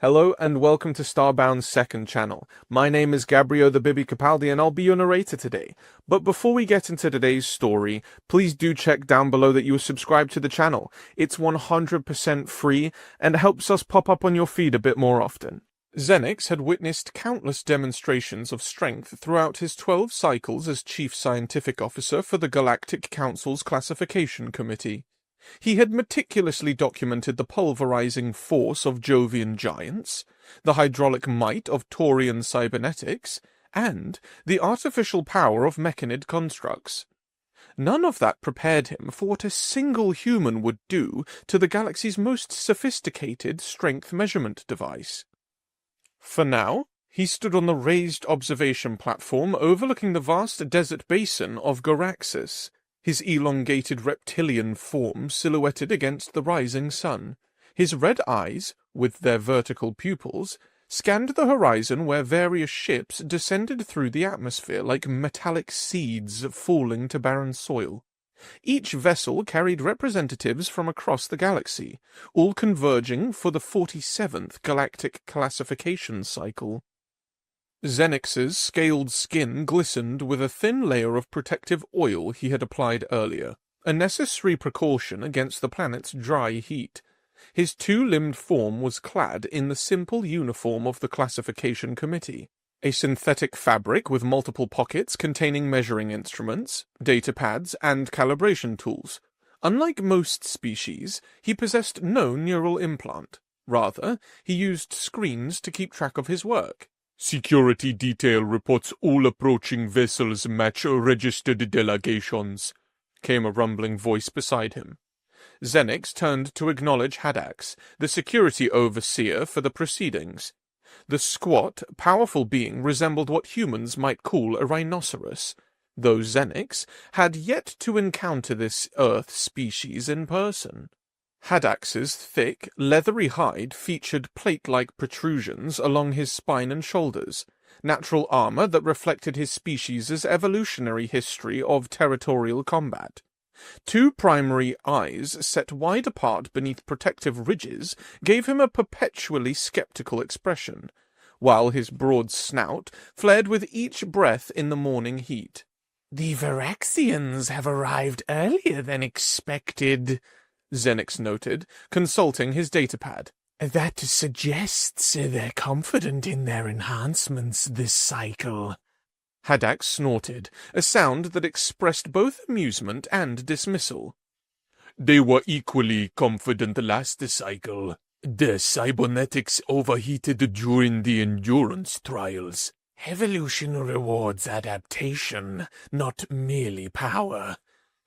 Hello and welcome to Starbound's second channel. My name is Gabriel the Bibi Capaldi and I'll be your narrator today. But before we get into today's story, please do check down below that you are subscribed to the channel. It's 100% free and helps us pop up on your feed a bit more often. Xenix had witnessed countless demonstrations of strength throughout his 12 cycles as Chief Scientific Officer for the Galactic Council's Classification Committee. He had meticulously documented the pulverizing force of Jovian giants, the hydraulic might of Taurian cybernetics, and the artificial power of mechanid constructs. None of that prepared him for what a single human would do to the galaxy's most sophisticated strength measurement device. For now, he stood on the raised observation platform overlooking the vast desert basin of Galaxies, his elongated reptilian form silhouetted against the rising sun. His red eyes, with their vertical pupils, scanned the horizon where various ships descended through the atmosphere like metallic seeds falling to barren soil. Each vessel carried representatives from across the galaxy, all converging for the 47th Galactic Classification Cycle. Xenix's scaled skin glistened with a thin layer of protective oil he had applied earlier, a necessary precaution against the planet's dry heat. His two-limbed form was clad in the simple uniform of the Classification Committee, a synthetic fabric with multiple pockets containing measuring instruments, data pads, and calibration tools. Unlike most species, he possessed no neural implant. Rather, he used screens to keep track of his work. "Security detail reports all approaching vessels match registered delegations," came a rumbling voice beside him. Xenix turned to acknowledge Haddax, the security overseer for the proceedings. The squat, powerful being resembled what humans might call a rhinoceros, though Xenix had yet to encounter this Earth species in person. Haddax's thick, leathery hide featured plate-like protrusions along his spine and shoulders, natural armor that reflected his species' evolutionary history of territorial combat. Two primary eyes set wide apart beneath protective ridges gave him a perpetually skeptical expression, while his broad snout flared with each breath in the morning heat. "The Varaxians have arrived earlier than expected," Xenix noted, consulting his datapad. "That suggests they're confident in their enhancements this cycle." Haddax snorted, a sound that expressed both amusement and dismissal. "They were equally confident last cycle. The cybernetics overheated during the endurance trials." "Evolution rewards adaptation, not merely power,"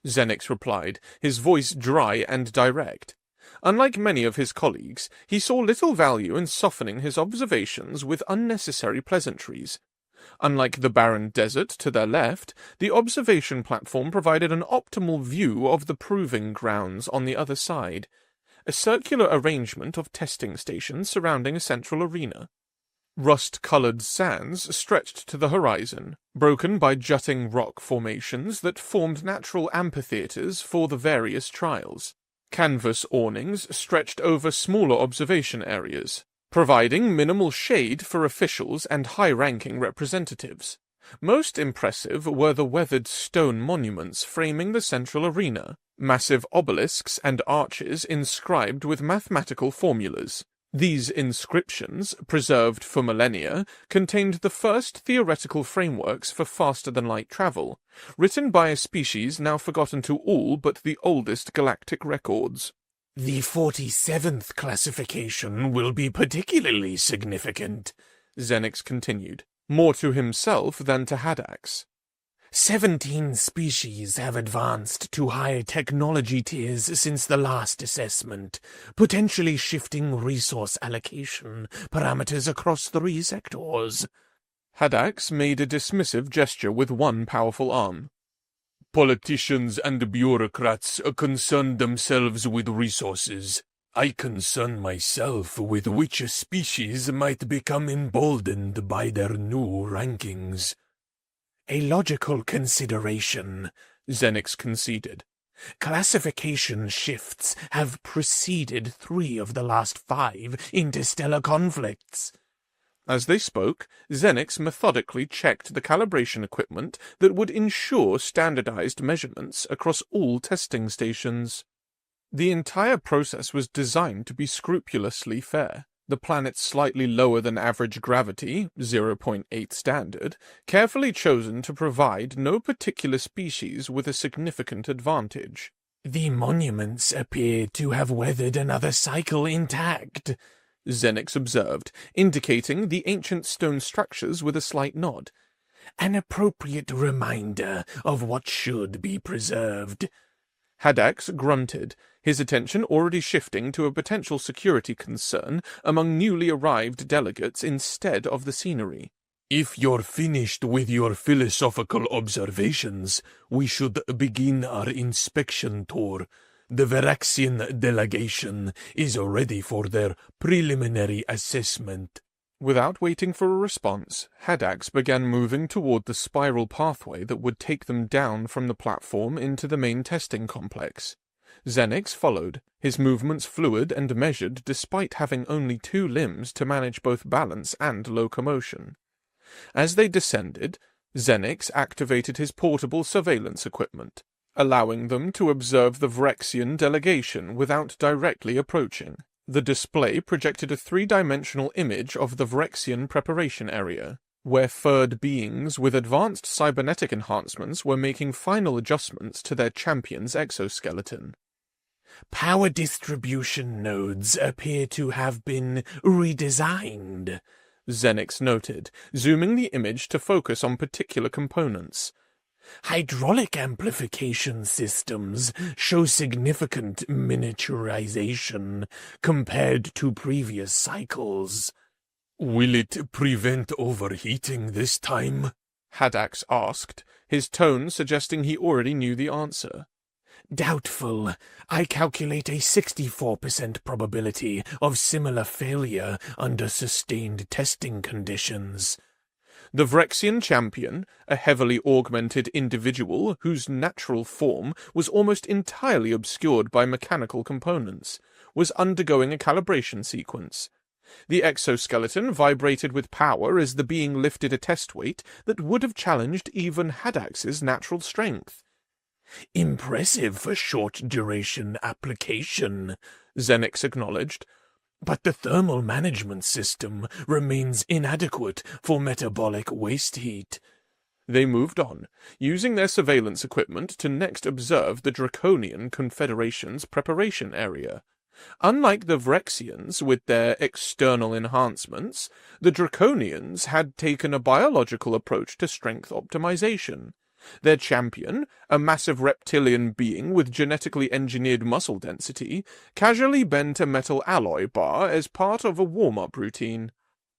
Xenix replied, his voice dry and direct. Unlike many of his colleagues, he saw little value in softening his observations with unnecessary pleasantries. Unlike the barren desert to their left, the observation platform provided an optimal view of the proving grounds on the other side, a circular arrangement of testing stations surrounding a central arena. Rust-colored sands stretched to the horizon, broken by jutting rock formations that formed natural amphitheaters for the various trials. Canvas awnings stretched over smaller observation areas, providing minimal shade for officials and high-ranking representatives. Most impressive were the weathered stone monuments framing the central arena, massive obelisks and arches inscribed with mathematical formulas. These inscriptions, preserved for millennia, contained the first theoretical frameworks for faster-than-light travel, written by a species now forgotten to all but the oldest galactic records. "The 47th classification will be particularly significant," Xenix continued, more to himself than to Haddax. 17 species have advanced to higher technology tiers since the last assessment, potentially shifting resource allocation parameters across 3 sectors. Haddax made a dismissive gesture with one powerful arm. "Politicians and bureaucrats concern themselves with resources. I concern myself with which species might become emboldened by their new rankings." "A logical consideration," Xenix conceded. Classification shifts have preceded 3 of the last 5 interstellar conflicts. As they spoke, Xenix methodically checked the calibration equipment that would ensure standardized measurements across all testing stations. The entire process was designed to be scrupulously fair. The planet's slightly lower than average gravity, 0.8 standard, carefully chosen to provide no particular species with a significant advantage. The monuments appear to have weathered another cycle intact, Xenix observed, indicating the ancient stone structures with a slight nod. An appropriate reminder of what should be preserved. Haddax grunted, his attention already shifting to a potential security concern among newly arrived delegates instead of the scenery. If you're finished with your philosophical observations, we should begin our inspection tour. The Veraxian delegation is ready for their preliminary assessment. Without waiting for a response, Haddax began moving toward the spiral pathway that would take them down from the platform into the main testing complex. Xenix followed, his movements fluid and measured despite having only 2 limbs to manage both balance and locomotion. As they descended, Xenix activated his portable surveillance equipment, allowing them to observe the Veraxian delegation without directly approaching. The display projected a 3-dimensional image of the Veraxian preparation area, where furred beings with advanced cybernetic enhancements were making final adjustments to their champion's exoskeleton. Power distribution nodes appear to have been redesigned, Xenix noted, zooming the image to focus on particular components. Hydraulic amplification systems show significant miniaturization compared to previous cycles. Will it prevent overheating this time? Haddax asked, his tone suggesting he already knew the answer. Doubtful. I calculate a 64% probability of similar failure under sustained testing conditions. The Veraxian champion, a heavily augmented individual whose natural form was almost entirely obscured by mechanical components, was undergoing a calibration sequence. The exoskeleton vibrated with power as the being lifted a test weight that would have challenged even Haddax's natural strength. Impressive for short-duration application, Xenix acknowledged. But the thermal management system remains inadequate for metabolic waste heat. They moved on, using their surveillance equipment to next observe the Draconian Confederation's preparation area. Unlike the Veraxians with their external enhancements, the Draconians had taken a biological approach to strength optimization. Their champion, a massive reptilian being with genetically engineered muscle density, casually bent a metal alloy bar as part of a warm-up routine.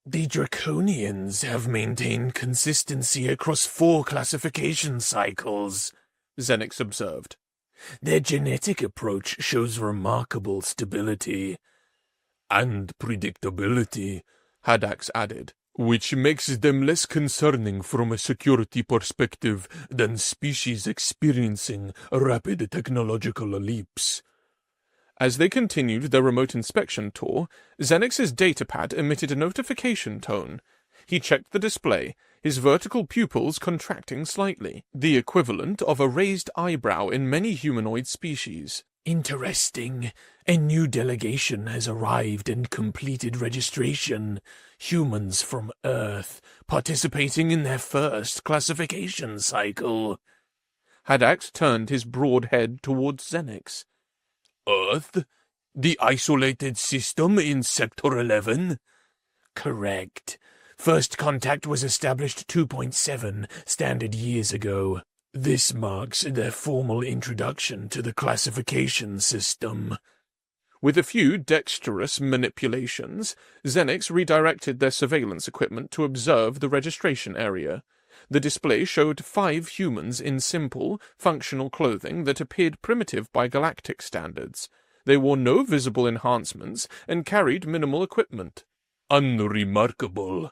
The Draconians have maintained consistency across 4 classification cycles, Xenix observed. Their genetic approach shows remarkable stability. And predictability, Haddax added. Which makes them less concerning from a security perspective than species experiencing rapid technological leaps. As they continued their remote inspection tour, Xenix's datapad emitted a notification tone. He checked the display, his vertical pupils contracting slightly, the equivalent of a raised eyebrow in many humanoid species. Interesting. A new delegation has arrived and completed registration. Humans from Earth, participating in their first classification cycle. Haddax turned his broad head towards Xenix. Earth? The isolated system in Sector 11? Correct. First contact was established 2.7 standard years ago. This marks their formal introduction to the classification system. With a few dexterous manipulations, Xenix redirected their surveillance equipment to observe the registration area. The display showed 5 humans in simple, functional clothing that appeared primitive by Galactic standards. They wore no visible enhancements and carried minimal equipment. Unremarkable,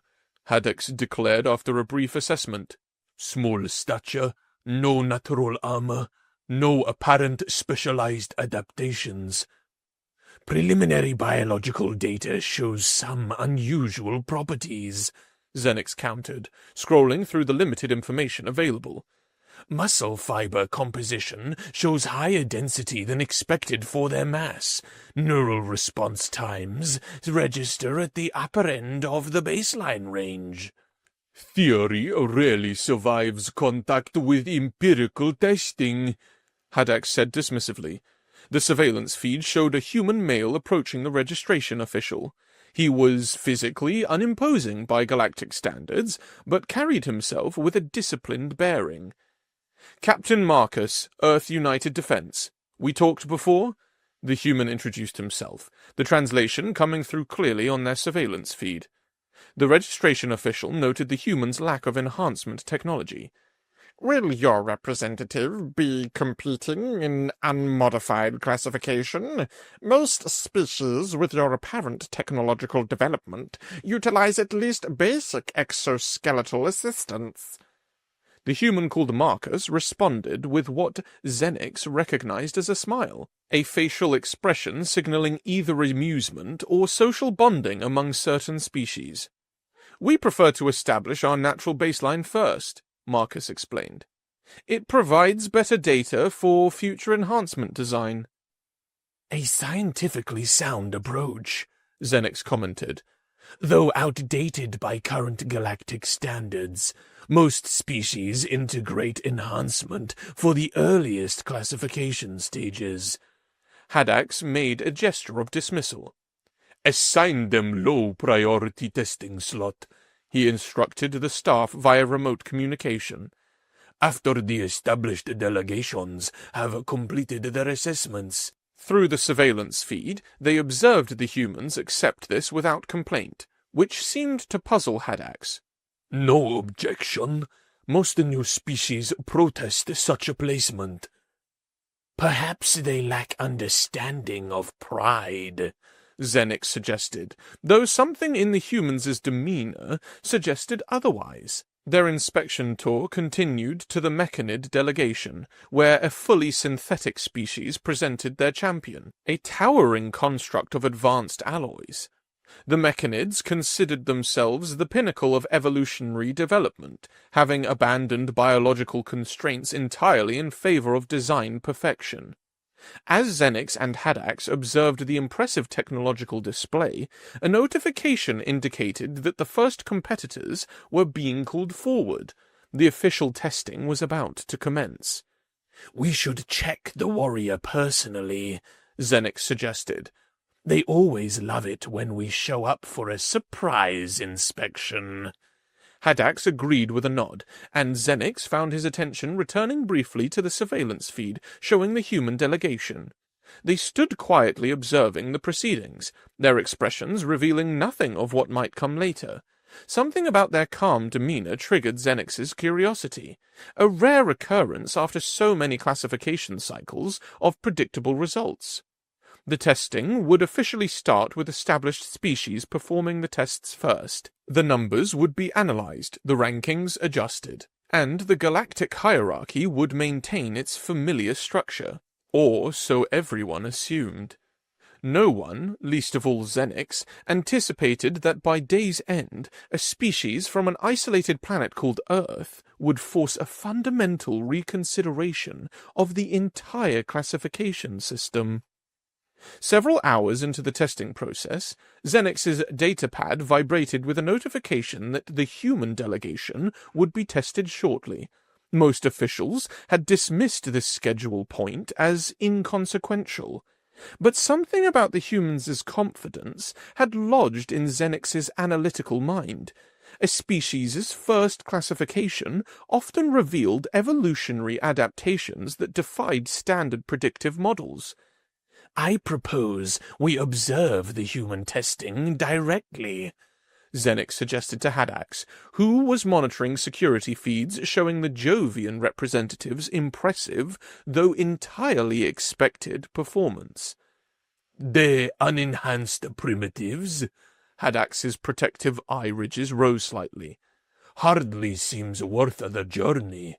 Haddax declared after a brief assessment. Small stature, no natural armor, No apparent specialized adaptations. Preliminary biological data shows some unusual properties, Xenix countered, scrolling through the limited information available. Muscle fiber composition shows higher density than expected for their mass. Neural response times register at the upper end of the baseline range. Theory rarely survives contact with empirical testing, Haddock said dismissively. The surveillance feed showed a human male approaching the registration official. He was physically unimposing by galactic standards, but carried himself with a disciplined bearing. Captain Marcus, Earth United Defense. We talked before? The human introduced himself, the translation coming through clearly on their surveillance feed. The registration official noted the human's lack of enhancement technology. Will your representative be competing in unmodified classification? Most species with your apparent technological development utilize at least basic exoskeletal assistance. The human called Marcus responded with what Xenix recognized as a smile, a facial expression signaling either amusement or social bonding among certain species. We prefer to establish our natural baseline first, Marcus explained. It provides better data for future enhancement design. A scientifically sound approach, Xenix commented. Though outdated by current galactic standards, most species integrate enhancement for the earliest classification stages. Haddax made a gesture of dismissal. Assign them low-priority testing slot, he instructed the staff via remote communication. After the established delegations have completed their assessments. Through the surveillance feed, they observed the humans accept this without complaint, which seemed to puzzle Haddax. No objection. Most new species protest such a placement. Perhaps they lack understanding of pride, Xenix suggested, though something in the humans' demeanor suggested otherwise. Their inspection tour continued to the Mechanid delegation, where a fully synthetic species presented their champion, a towering construct of advanced alloys. The Mechanids considered themselves the pinnacle of evolutionary development, having abandoned biological constraints entirely in favor of design perfection. As Xenix and Haddax observed the impressive technological display, a notification indicated that the first competitors were being called forward. The official testing was about to commence. We should check the warrior personally, Xenix suggested. They always love it when we show up for a surprise inspection. Haddax agreed with a nod, and Xenix found his attention returning briefly to the surveillance feed showing the human delegation. They stood quietly observing the proceedings, their expressions revealing nothing of what might come later. Something about their calm demeanor triggered Xenix's curiosity, a rare occurrence after so many classification cycles of predictable results. The testing would officially start with established species performing the tests first. The numbers would be analyzed, the rankings adjusted, and the galactic hierarchy would maintain its familiar structure. Or so everyone assumed. No one, least of all Xenix, anticipated that by day's end, a species from an isolated planet called Earth would force a fundamental reconsideration of the entire classification system. Several hours into the testing process, Xenix's datapad vibrated with a notification that the human delegation would be tested shortly. Most officials had dismissed this schedule point as inconsequential, but something about the humans' confidence had lodged in Xenix's analytical mind. A species' first classification often revealed evolutionary adaptations that defied standard predictive models. I propose we observe the human testing directly, Xenix suggested to Haddax, who was monitoring security feeds showing the Jovian representative's impressive, though entirely expected, performance. The unenhanced primitives, Haddax's protective eye ridges rose slightly. Hardly seems worth the journey.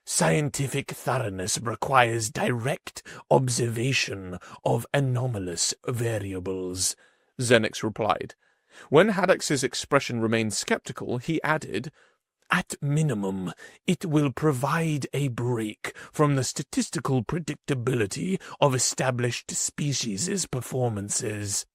Scientific thoroughness requires direct observation of anomalous variables, Xenix replied. When Haddox's expression remained skeptical, he added, At minimum, it will provide a break from the statistical predictability of established species' performances.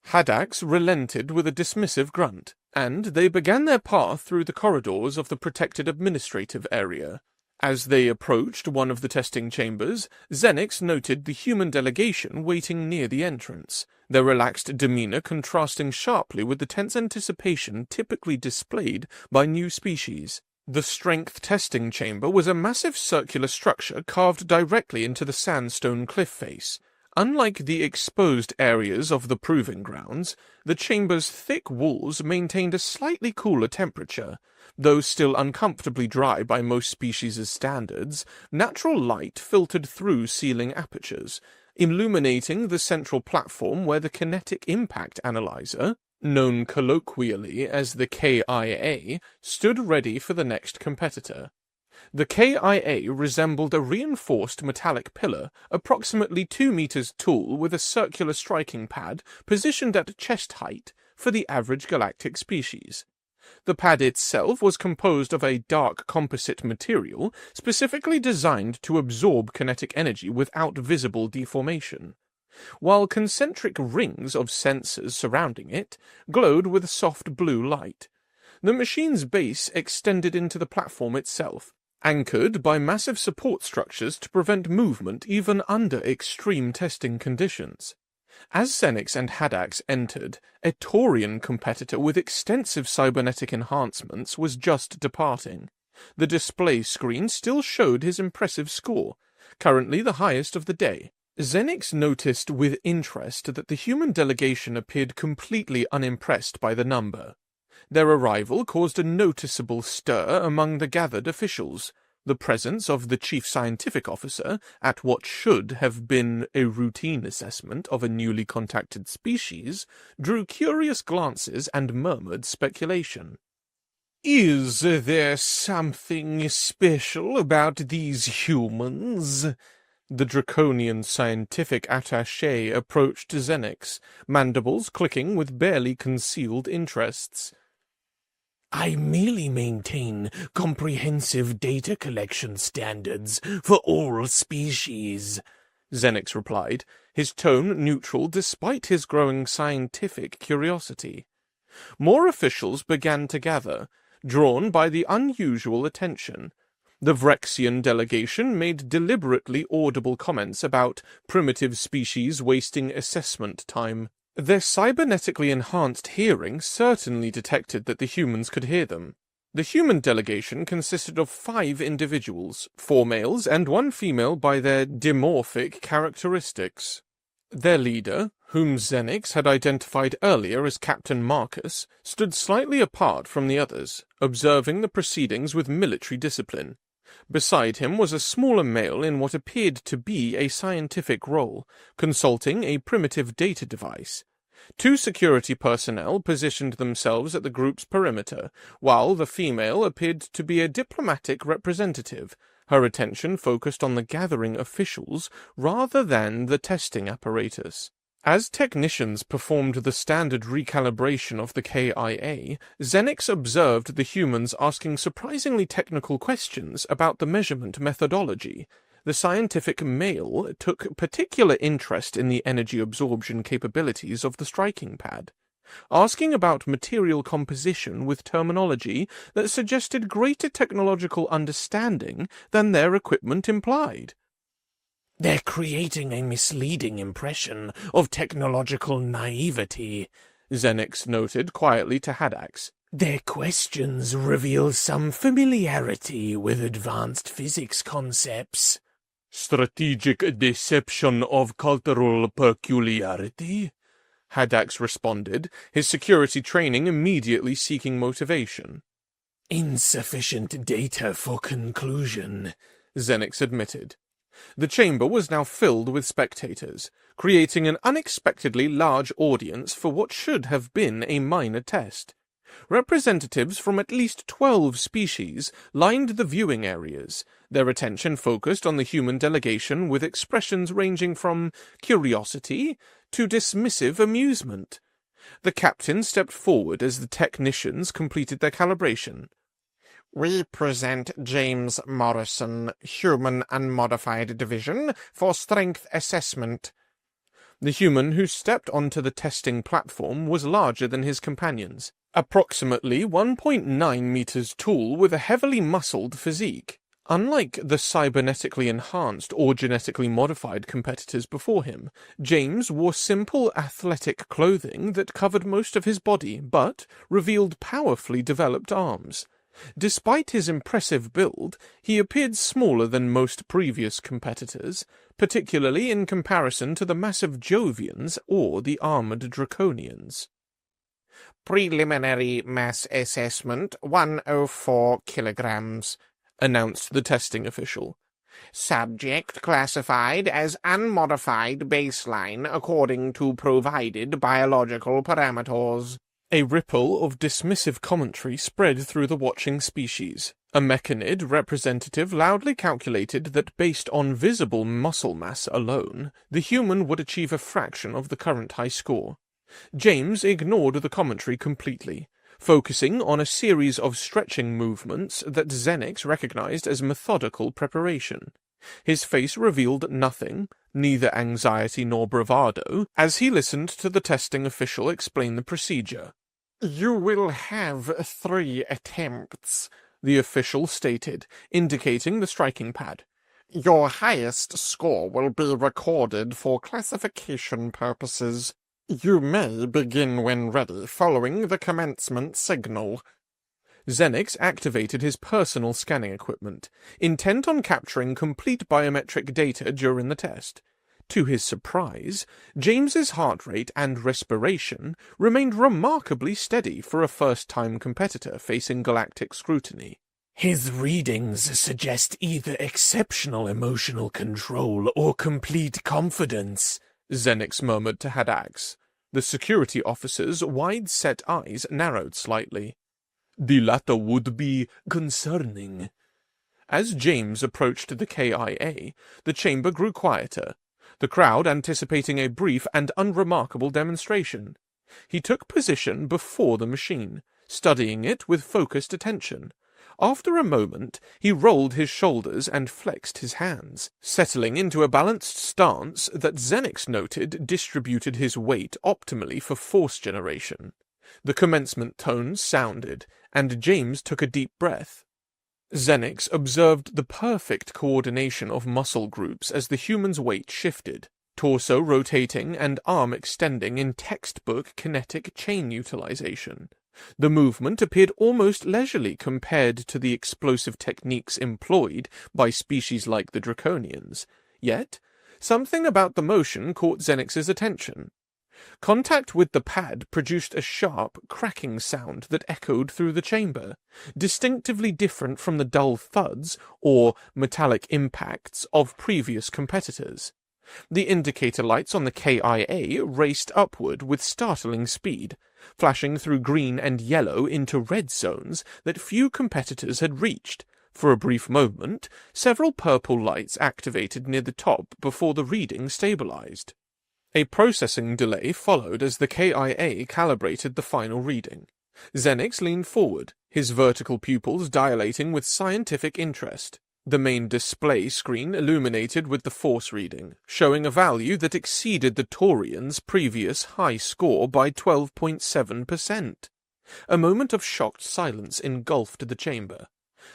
Haddox relented with a dismissive grunt, and they began their path through the corridors of the protected administrative area. As they approached one of the testing chambers, Xenix noted the human delegation waiting near the entrance, their relaxed demeanor contrasting sharply with the tense anticipation typically displayed by new species. The strength testing chamber was a massive circular structure carved directly into the sandstone cliff face. Unlike the exposed areas of the proving grounds, the chamber's thick walls maintained a slightly cooler temperature. Though still uncomfortably dry by most species' standards, natural light filtered through ceiling apertures, illuminating the central platform where the kinetic impact analyzer, known colloquially as the KIA, stood ready for the next competitor. The KIA resembled a reinforced metallic pillar, approximately 2 meters tall, with a circular striking pad positioned at chest height for the average galactic species. The pad itself was composed of a dark composite material specifically designed to absorb kinetic energy without visible deformation, while concentric rings of sensors surrounding it glowed with soft blue light. The machine's base extended into the platform itself, anchored by massive support structures to prevent movement even under extreme testing conditions. As Xenix and Haddox entered, a Taurian competitor with extensive cybernetic enhancements was just departing. The display screen still showed his impressive score, currently the highest of the day. Xenix noticed with interest that the human delegation appeared completely unimpressed by the number. Their arrival caused a noticeable stir among the gathered officials. The presence of the chief scientific officer at what should have been a routine assessment of a newly contacted species drew curious glances and murmured speculation. Is there something special about these humans? The draconian scientific attaché approached Xenix, mandibles clicking with barely concealed interests. I merely maintain comprehensive data collection standards for all species, Xenix replied, his tone neutral despite his growing scientific curiosity. More officials began to gather, drawn by the unusual attention. The Vrexian delegation made deliberately audible comments about primitive species wasting assessment time. Their cybernetically enhanced hearing certainly detected that the humans could hear them. The human delegation consisted of 5 individuals, 4 males and 1 female by their dimorphic characteristics. Their leader, whom Xenix had identified earlier as Captain Marcus, stood slightly apart from the others, observing the proceedings with military discipline. Beside him was a smaller male in what appeared to be a scientific role, consulting a primitive data device. 2 security personnel positioned themselves at the group's perimeter, while the female appeared to be a diplomatic representative, her attention focused on the gathering officials rather than the testing apparatus. As technicians performed the standard recalibration of the KIA, Xenix observed the humans asking surprisingly technical questions about the measurement methodology. The scientific male took particular interest in the energy absorption capabilities of the striking pad, asking about material composition with terminology that suggested greater technological understanding than their equipment implied. They're creating a misleading impression of technological naivety, Xenix noted quietly to Haddox. Their questions reveal some familiarity with advanced physics concepts. Strategic deception of cultural peculiarity? Haddox responded, his security training immediately seeking motivation. Insufficient data for conclusion, Xenix admitted. The chamber was now filled with spectators, creating an unexpectedly large audience for what should have been a minor test. Representatives from at least 12 species lined the viewing areas, their attention focused on the human delegation with expressions ranging from curiosity to dismissive amusement. The captain stepped forward as the technicians completed their calibration. We present James Morrison, Human Unmodified Division, for strength assessment. The human who stepped onto the testing platform was larger than his companions, approximately 1.9 meters tall with a heavily muscled physique. Unlike the cybernetically enhanced or genetically modified competitors before him, James wore simple athletic clothing that covered most of his body but revealed powerfully developed arms. Despite his impressive build, he appeared smaller than most previous competitors, particularly in comparison to the massive Jovians or the armored Draconians. Preliminary mass assessment, 104 kilograms, announced the testing official. Subject classified as unmodified baseline according to provided biological parameters. A ripple of dismissive commentary spread through the watching species. A Mechanid representative loudly calculated that based on visible muscle mass alone, the human would achieve a fraction of the current high score. James ignored the commentary completely, focusing on a series of stretching movements that Xenix recognized as methodical preparation. His face revealed nothing, neither anxiety nor bravado, as he listened to the testing official explain the procedure. You will have 3 attempts, the official stated, indicating the striking pad. Your highest score will be recorded for classification purposes. You may begin when ready, following the commencement signal. Xenix activated his personal scanning equipment, intent on capturing complete biometric data during the test. To his surprise, James's heart rate and respiration remained remarkably steady for a first-time competitor facing galactic scrutiny. His readings suggest either exceptional emotional control or complete confidence, Xenix murmured to Hadax. The security officer's wide-set eyes narrowed slightly. The latter would be concerning. As James approached the KIA, the chamber grew quieter, the crowd anticipating a brief and unremarkable demonstration. He took position before the machine, studying it with focused attention. After a moment, he rolled his shoulders and flexed his hands, settling into a balanced stance that Xenix noted distributed his weight optimally for force generation. The commencement tones sounded, and James took a deep breath. Xenix observed the perfect coordination of muscle groups as the human's weight shifted, torso rotating and arm extending in textbook kinetic chain utilization. The movement appeared almost leisurely compared to the explosive techniques employed by species like the Draconians. Yet, something about the motion caught Xenix's attention. Contact with the pad produced a sharp, cracking sound that echoed through the chamber, distinctively different from the dull thuds or metallic impacts of previous competitors. The indicator lights on the KIA raced upward with startling speed, flashing through green and yellow into red zones that few competitors had reached. For a brief moment, several purple lights activated near the top before the reading stabilized. A processing delay followed as the KIA calibrated the final reading. Xenix leaned forward, his vertical pupils dilating with scientific interest. The main display screen illuminated with the force reading, showing a value that exceeded the Taurian's previous high score by 12.7%. A moment of shocked silence engulfed the chamber.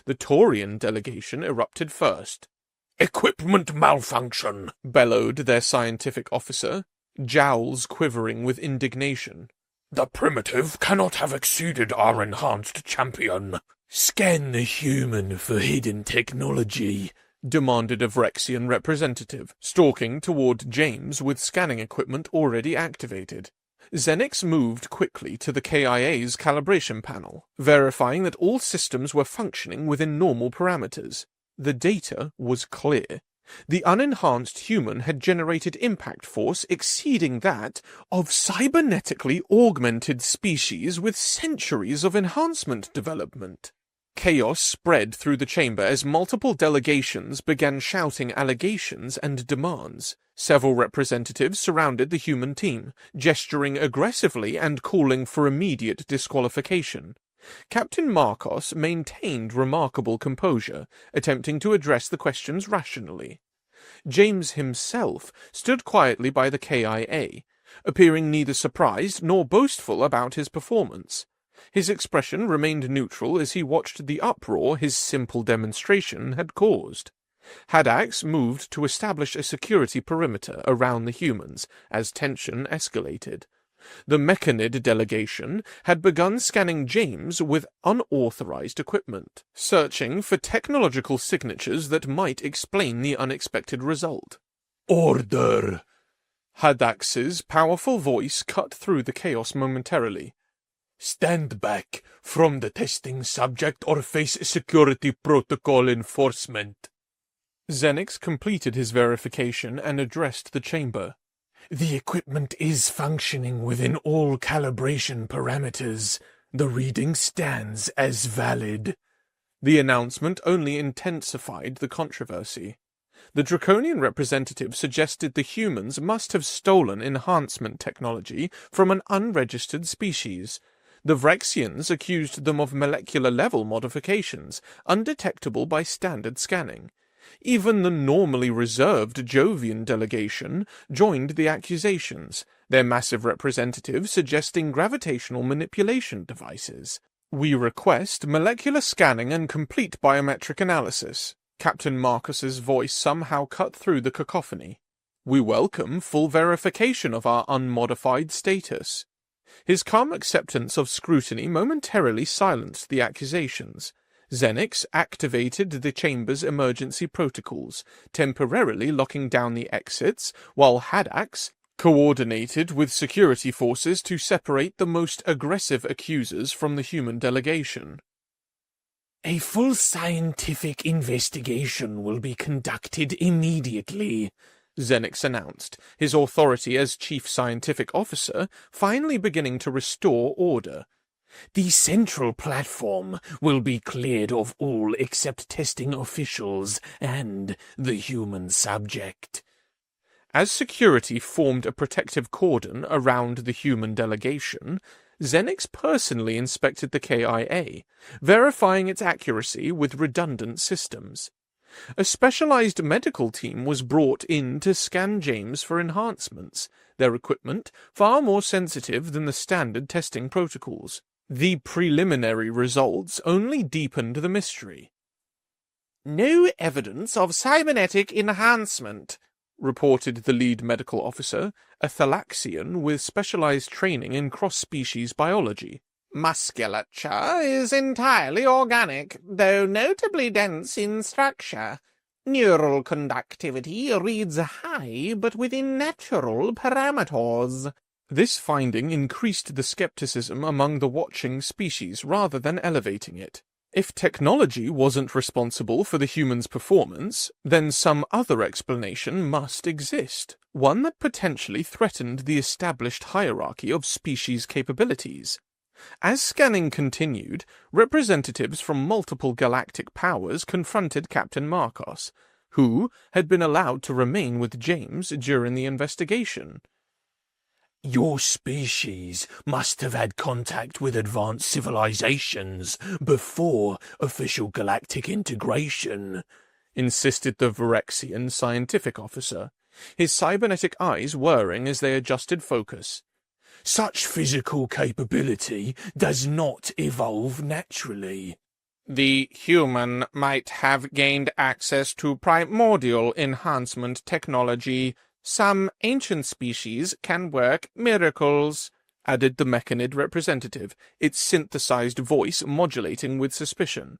The Taurian delegation erupted first. "Equipment malfunction," bellowed their scientific officer, jowls quivering with indignation. "The primitive cannot have exceeded our enhanced champion." "Scan the human for hidden technology," demanded a Vrexian representative, stalking toward James with scanning equipment already activated. Xenix moved quickly to the KIA's calibration panel, verifying that all systems were functioning within normal parameters. The data was clear. The unenhanced human had generated impact force exceeding that of cybernetically augmented species with centuries of enhancement development. Chaos spread through the chamber as multiple delegations began shouting allegations and demands. Several representatives surrounded the human team, gesturing aggressively and calling for immediate disqualification. Captain Marcos maintained remarkable composure, attempting to address the questions rationally. James himself stood quietly by the KIA, appearing neither surprised nor boastful about his performance. His expression remained neutral as he watched the uproar his simple demonstration had caused. Haddax moved to establish a security perimeter around the humans as tension escalated. The Mechanid delegation had begun scanning James with unauthorized equipment, searching for technological signatures that might explain the unexpected result. Order! Haddax's powerful voice cut through the chaos momentarily. Stand back from the testing subject or face security protocol enforcement. Xenix completed his verification and addressed the chamber. The equipment is functioning within all calibration parameters. The reading stands as valid. The announcement only intensified the controversy. The Draconian representative suggested the humans must have stolen enhancement technology from an unregistered species. The Vrexians accused them of molecular-level modifications, undetectable by standard scanning. Even the normally reserved Jovian delegation joined the accusations, their massive representative suggesting gravitational manipulation devices. We request molecular scanning and complete biometric analysis. Captain Marcus's voice somehow cut through the cacophony. We welcome full verification of our unmodified status. His calm acceptance of scrutiny momentarily silenced the accusations. Xenix activated the chamber's emergency protocols, temporarily locking down the exits, while Haddax coordinated with security forces to separate the most aggressive accusers from the human delegation. A full scientific investigation will be conducted immediately, Xenix announced, his authority as chief scientific officer finally beginning to restore order. The central platform will be cleared of all except testing officials and the human subject. As security formed a protective cordon around the human delegation, Xenix personally inspected the KIA, verifying its accuracy with redundant systems. A specialized medical team was brought in to scan James for enhancements, their equipment far more sensitive than the standard testing protocols. The preliminary results only deepened the mystery. No evidence of cybernetic enhancement, reported the lead medical officer, a Thalaxian with specialized training in cross-species biology. Musculature is entirely organic, though notably dense in structure. Neural conductivity reads high, but within natural parameters. This finding increased the skepticism among the watching species rather than elevating it. If technology wasn't responsible for the human's performance, then some other explanation must exist, one that potentially threatened the established hierarchy of species capabilities. As scanning continued, representatives from multiple galactic powers confronted Captain Marcos, who had been allowed to remain with James during the investigation. Your species must have had contact with advanced civilizations before official galactic integration, insisted the Vrexian scientific officer, his cybernetic eyes whirring as they adjusted focus. Such physical capability does not evolve naturally. The human might have gained access to primordial enhancement technology. Some ancient species can work miracles, added the Mechanid representative, its synthesized voice modulating with suspicion.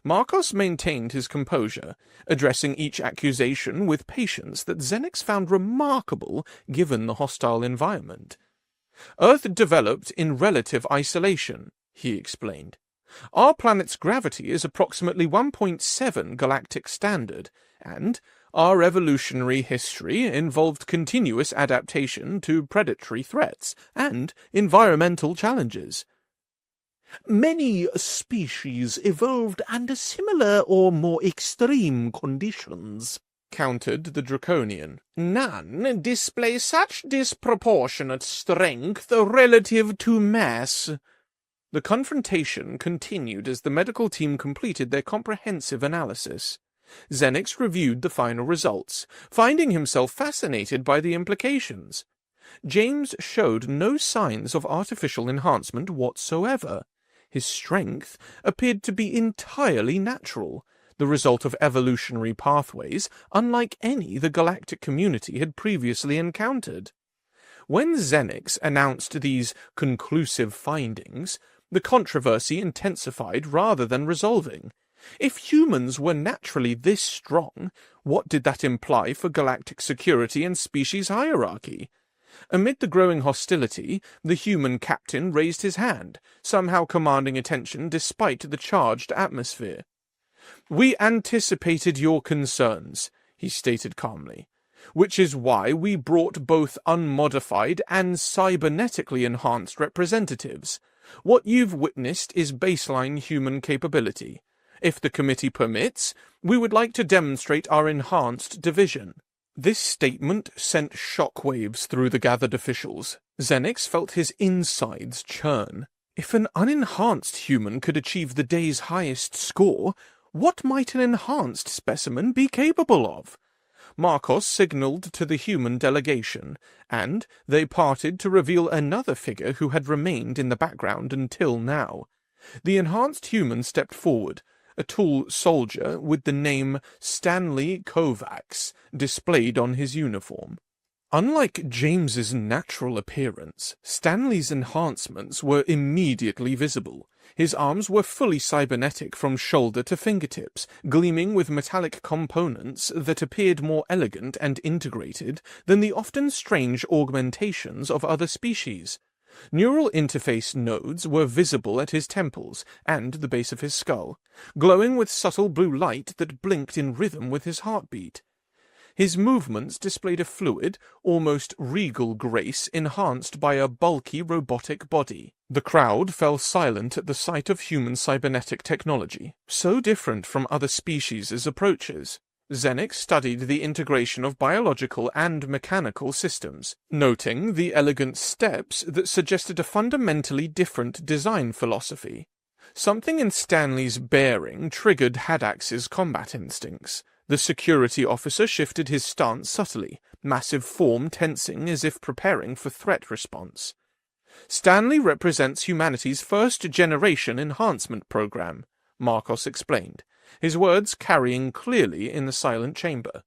Marcos maintained his composure, addressing each accusation with patience that Xenix found remarkable given the hostile environment. Earth developed in relative isolation, he explained. Our planet's gravity is approximately 1.7 galactic standard, and Our evolutionary history involved continuous adaptation to predatory threats and environmental challenges. Many species evolved under similar or more extreme conditions, countered the Draconian. None display such disproportionate strength relative to mass. The confrontation continued as the medical team completed their comprehensive analysis. Xenix reviewed the final results, finding himself fascinated by the implications. James showed no signs of artificial enhancement whatsoever. His strength appeared to be entirely natural, the result of evolutionary pathways unlike any the galactic community had previously encountered. When Xenix announced these conclusive findings, the controversy intensified rather than resolving. If humans were naturally this strong, what did that imply for galactic security and species hierarchy? Amid the growing hostility, the human captain raised his hand, somehow commanding attention despite the charged atmosphere. "We anticipated your concerns," he stated calmly, "which is why we brought both unmodified and cybernetically enhanced representatives. What you've witnessed is baseline human capability. If the committee permits, we would like to demonstrate our enhanced division." This statement sent shockwaves through the gathered officials. Xenix felt his insides churn. If an unenhanced human could achieve the day's highest score, what might an enhanced specimen be capable of? Marcos signaled to the human delegation, and they parted to reveal another figure who had remained in the background until now. The enhanced human stepped forward, a tall soldier with the name Stanley Kovacs displayed on his uniform. Unlike James's natural appearance, Stanley's enhancements were immediately visible. His arms were fully cybernetic from shoulder to fingertips, gleaming with metallic components that appeared more elegant and integrated than the often strange augmentations of other species. Neural interface nodes were visible at his temples and the base of his skull, glowing with subtle blue light that blinked in rhythm with his heartbeat. His movements displayed a fluid, almost regal grace enhanced by a bulky robotic body. The crowd fell silent at the sight of human cybernetic technology, so different from other species' approaches. Xenix studied the integration of biological and mechanical systems, noting the elegant steps that suggested a fundamentally different design philosophy. Something in Stanley's bearing triggered Haddax's combat instincts. The security officer shifted his stance subtly, massive form tensing as if preparing for threat response. "Stanley represents humanity's first-generation enhancement program," Marcos explained, his words carrying clearly in the silent chamber.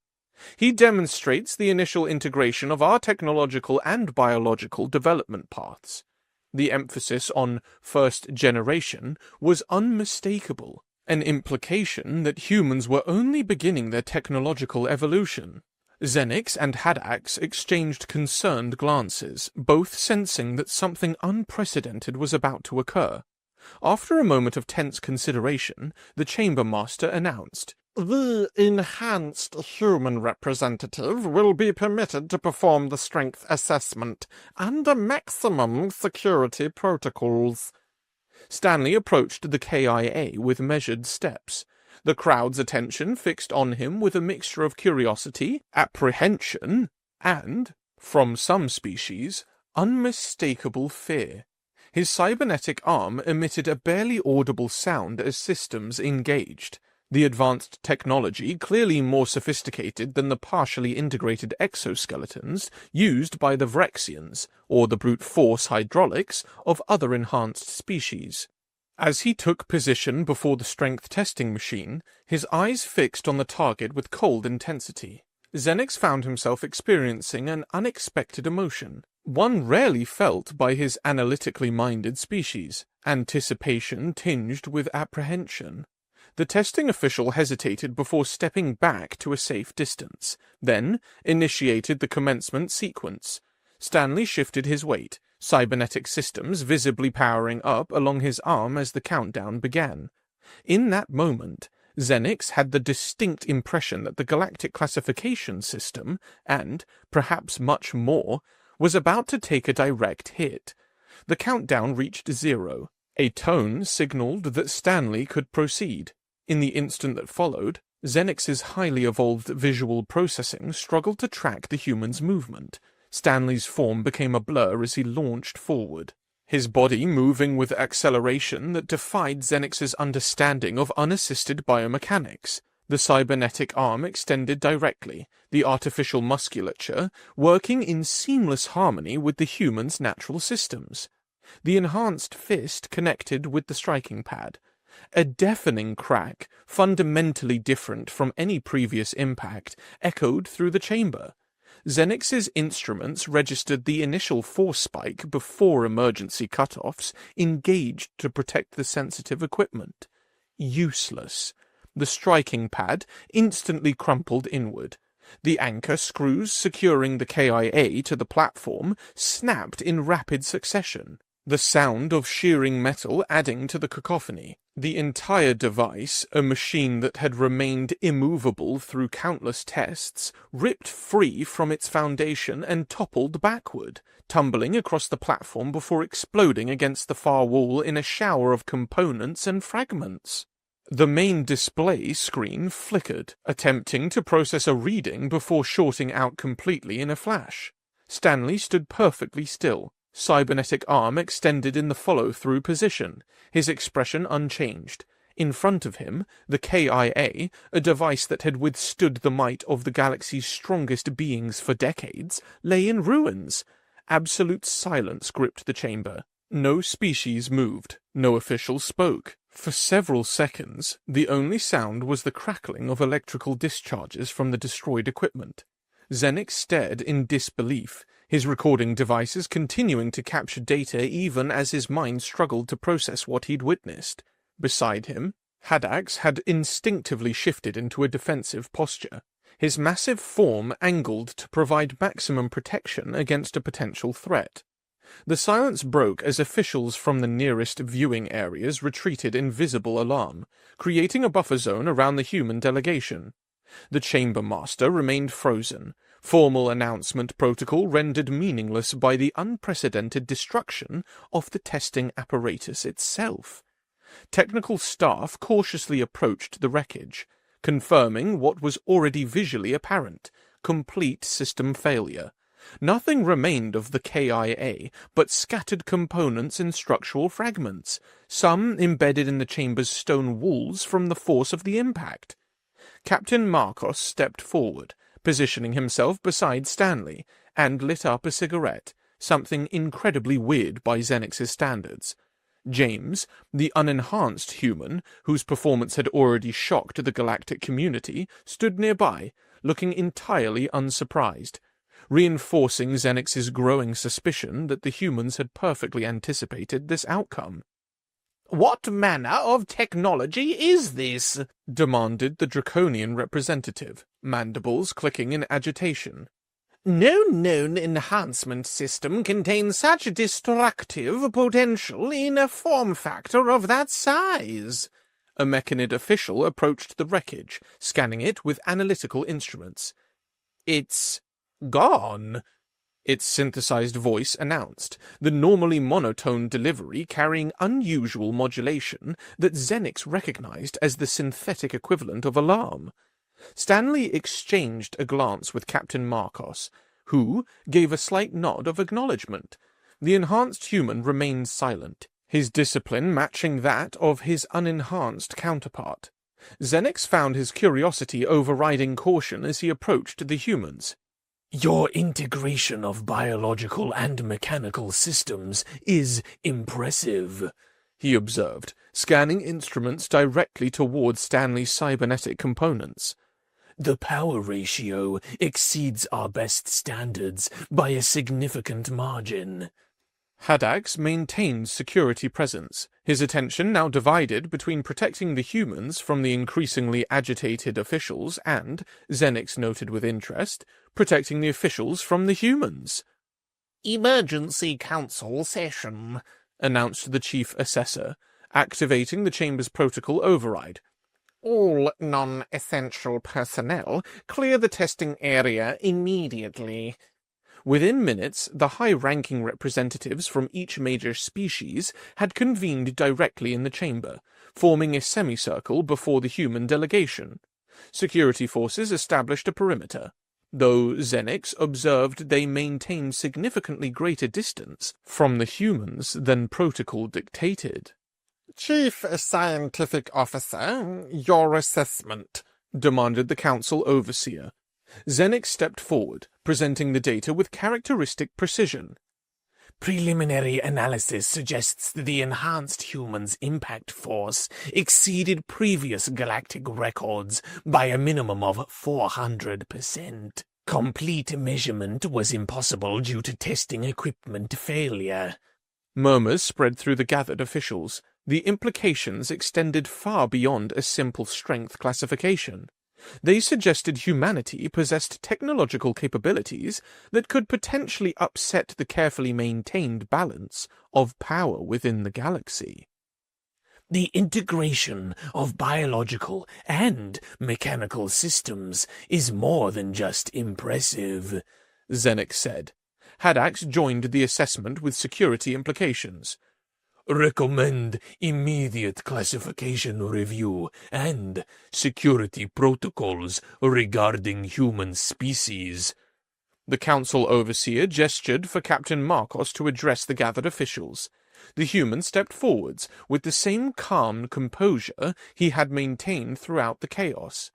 "He demonstrates the initial integration of our technological and biological development paths." The emphasis on first generation was unmistakable, an implication that humans were only beginning their technological evolution. Xenix and Haddax exchanged concerned glances, both sensing that something unprecedented was about to occur. After a moment of tense consideration, the chamber master announced, "The enhanced human representative will be permitted to perform the strength assessment under maximum security protocols." Stanley approached the KIA with measured steps, the crowd's attention fixed on him with a mixture of curiosity, apprehension, and, from some species, unmistakable fear. His cybernetic arm emitted a barely audible sound as systems engaged. The advanced technology clearly more sophisticated than the partially integrated exoskeletons used by the Vrexians, or the brute force hydraulics of other enhanced species. As he took position before the strength testing machine, his eyes fixed on the target with cold intensity. Xenix found himself experiencing an unexpected emotion, one rarely felt by his analytically minded species, anticipation tinged with apprehension. The testing official hesitated before stepping back to a safe distance, then initiated the commencement sequence. Stanley shifted his weight, cybernetic systems visibly powering up along his arm as the countdown began. In that moment, Xenix had the distinct impression that the galactic classification system, and, perhaps much more, was about to take a direct hit. The countdown reached 0. A tone signaled that Stanley could proceed. In the instant that followed, Xenix's highly evolved visual processing struggled to track the human's movement. Stanley's form became a blur as he launched forward, his body moving with acceleration that defied Xenix's understanding of unassisted biomechanics. The cybernetic arm extended directly, the artificial musculature working in seamless harmony with the human's natural systems. The enhanced fist connected with the striking pad. A deafening crack, fundamentally different from any previous impact, echoed through the chamber. Xenix's instruments registered the initial force spike before emergency cutoffs engaged to protect the sensitive equipment. Useless. The striking pad instantly crumpled inward. The anchor screws securing the KIA to the platform snapped in rapid succession, the sound of shearing metal adding to the cacophony. The entire device, a machine that had remained immovable through countless tests, ripped free from its foundation and toppled backward, tumbling across the platform before exploding against the far wall in a shower of components and fragments. The main display screen flickered, attempting to process a reading before shorting out completely in a flash. Stanley stood perfectly still, cybernetic arm extended in the follow-through position, his expression unchanged. In front of him, the KIA, a device that had withstood the might of the galaxy's strongest beings for decades, lay in ruins. Absolute silence gripped the chamber. No species moved, no official spoke. For several seconds, the only sound was the crackling of electrical discharges from the destroyed equipment. Xenix stared in disbelief, his recording devices continuing to capture data even as his mind struggled to process what he'd witnessed. Beside him, Haddax had instinctively shifted into a defensive posture, his massive form angled to provide maximum protection against a potential threat. The silence broke as officials from the nearest viewing areas retreated in visible alarm, creating a buffer zone around the human delegation. The chamber master remained frozen, formal announcement protocol rendered meaningless by the unprecedented destruction of the testing apparatus itself. Technical staff cautiously approached the wreckage, confirming what was already visually apparent: complete system failure. Nothing remained of the KIA but scattered components and structural fragments, some embedded in the chamber's stone walls from the force of the impact. Captain Marcos stepped forward, positioning himself beside Stanley, and lit up a cigarette, something incredibly weird by Xenix's standards. James, the unenhanced human, whose performance had already shocked the galactic community, stood nearby, looking entirely unsurprised, reinforcing Xenix's growing suspicion that the humans had perfectly anticipated this outcome. "What manner of technology is this?" demanded the draconian representative, mandibles clicking in agitation. "No known enhancement system contains such destructive potential in a form factor of that size." A Mechanid official approached the wreckage, scanning it with analytical instruments. "It's gone," its synthesized voice announced, the normally monotone delivery carrying unusual modulation that Xenix recognized as the synthetic equivalent of alarm. Stanley exchanged a glance with Captain Marcos, who gave a slight nod of acknowledgement. The enhanced human remained silent, his discipline matching that of his unenhanced counterpart. Xenix found his curiosity overriding caution as he approached the humans. "Your integration of biological and mechanical systems is impressive," he observed, scanning instruments directly towards Stanley's cybernetic components. "The power ratio exceeds our best standards by a significant margin." Haddax maintained security presence, his attention now divided between protecting the humans from the increasingly agitated officials and, Xenix noted with interest, protecting the officials from the humans. "Emergency council session," announced the chief assessor, activating the chamber's protocol override. All non-essential personnel clear the testing area immediately. Within minutes, the high-ranking representatives from each major species had convened directly in the chamber, forming a semicircle before the human delegation. Security forces established a perimeter, though Xenix observed they maintained significantly greater distance from the humans than protocol dictated. Chief Scientific Officer, your assessment, demanded the Council Overseer. Xenix stepped forward, presenting the data with characteristic precision. Preliminary analysis suggests that the enhanced human's impact force exceeded previous galactic records by a minimum of 400%. Complete measurement was impossible due to testing equipment failure. Murmurs spread through the gathered officials. The implications extended far beyond a simple strength classification. They suggested humanity possessed technological capabilities that could potentially upset the carefully maintained balance of power within the galaxy. The integration of biological and mechanical systems is more than just impressive, Xenix said. Haddax joined the assessment with security implications. Recommend immediate classification review and security protocols regarding human species. The Council Overseer gestured for Captain Marcos to address the gathered officials. The human stepped forwards with the same calm composure he had maintained throughout the chaos.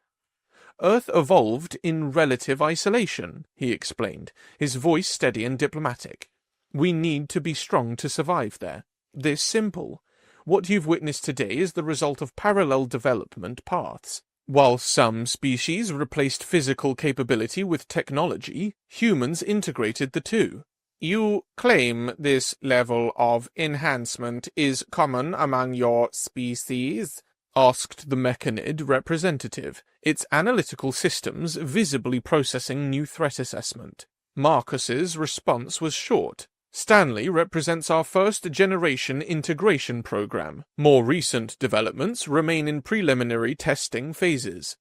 Earth evolved in relative isolation, he explained, his voice steady and diplomatic. We need to be strong to survive there. This simple. What you've witnessed today is the result of parallel development paths. While some species replaced physical capability with technology, humans integrated the two. You claim this level of enhancement is common among your species? Asked the Mechanid representative, its analytical systems visibly processing new threat assessment. Marcus's response was short. Stanley represents our first-generation integration program. More recent developments remain in preliminary testing phases.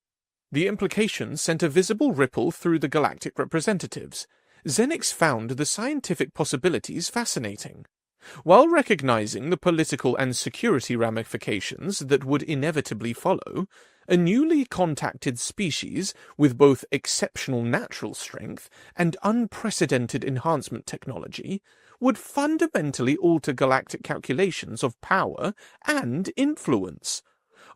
The implications sent a visible ripple through the galactic representatives. Xenix found the scientific possibilities fascinating. While recognizing the political and security ramifications that would inevitably follow, a newly contacted species with both exceptional natural strength and unprecedented enhancement technology would fundamentally alter galactic calculations of power and influence.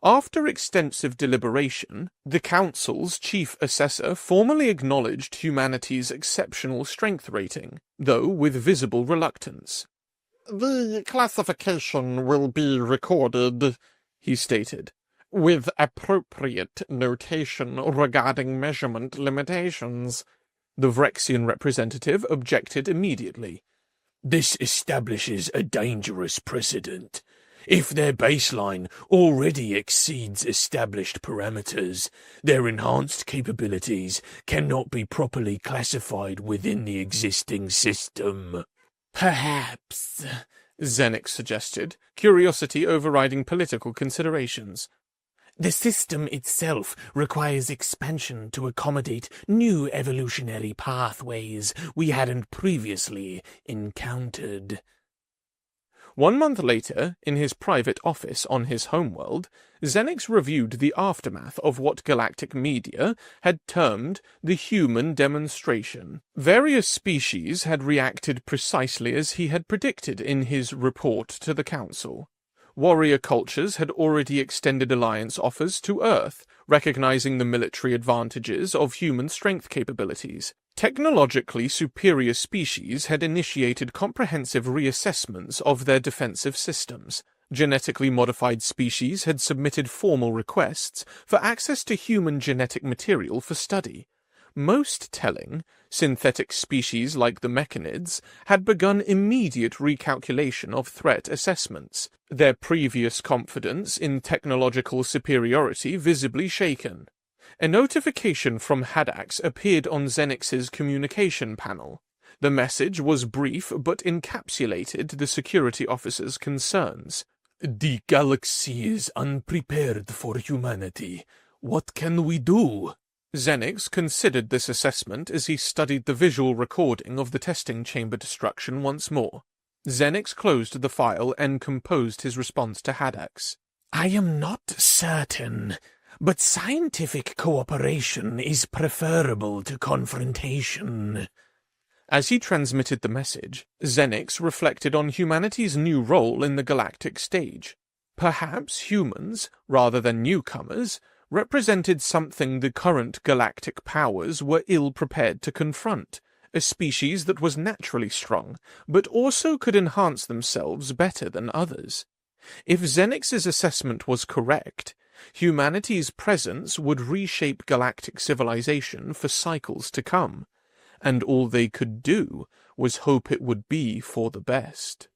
After extensive deliberation, the Council's chief assessor formally acknowledged humanity's exceptional strength rating, though with visible reluctance. The classification will be recorded, he stated, with appropriate notation regarding measurement limitations. The Vrexian representative objected immediately. This establishes a dangerous precedent. If their baseline already exceeds established parameters, their enhanced capabilities cannot be properly classified within the existing system. Perhaps, Xenix suggested, curiosity overriding political considerations. The system itself requires expansion to accommodate new evolutionary pathways we hadn't previously encountered. 1 month later, in his private office on his homeworld, Xenix reviewed the aftermath of what galactic media had termed the human demonstration. Various species had reacted precisely as he had predicted in his report to the Council. Warrior cultures had already extended alliance offers to Earth, recognizing the military advantages of human strength capabilities. Technologically superior species had initiated comprehensive reassessments of their defensive systems. Genetically modified species had submitted formal requests for access to human genetic material for study. Most telling, synthetic species like the Mechanids had begun immediate recalculation of threat assessments, their previous confidence in technological superiority visibly shaken. A notification from Haddax appeared on Xenix's communication panel. The message was brief but encapsulated the security officer's concerns. The galaxy is unprepared for humanity. What can we do? Xenix considered this assessment as he studied the visual recording of the testing chamber destruction once more. Xenix closed the file and composed his response to Haddox. I am not certain, but scientific cooperation is preferable to confrontation. As he transmitted the message, Xenix reflected on humanity's new role in the galactic stage. Perhaps humans, rather than newcomers, represented something the current galactic powers were ill-prepared to confront, a species that was naturally strong, but also could enhance themselves better than others. If Xenix's assessment was correct, humanity's presence would reshape galactic civilization for cycles to come, and all they could do was hope it would be for the best.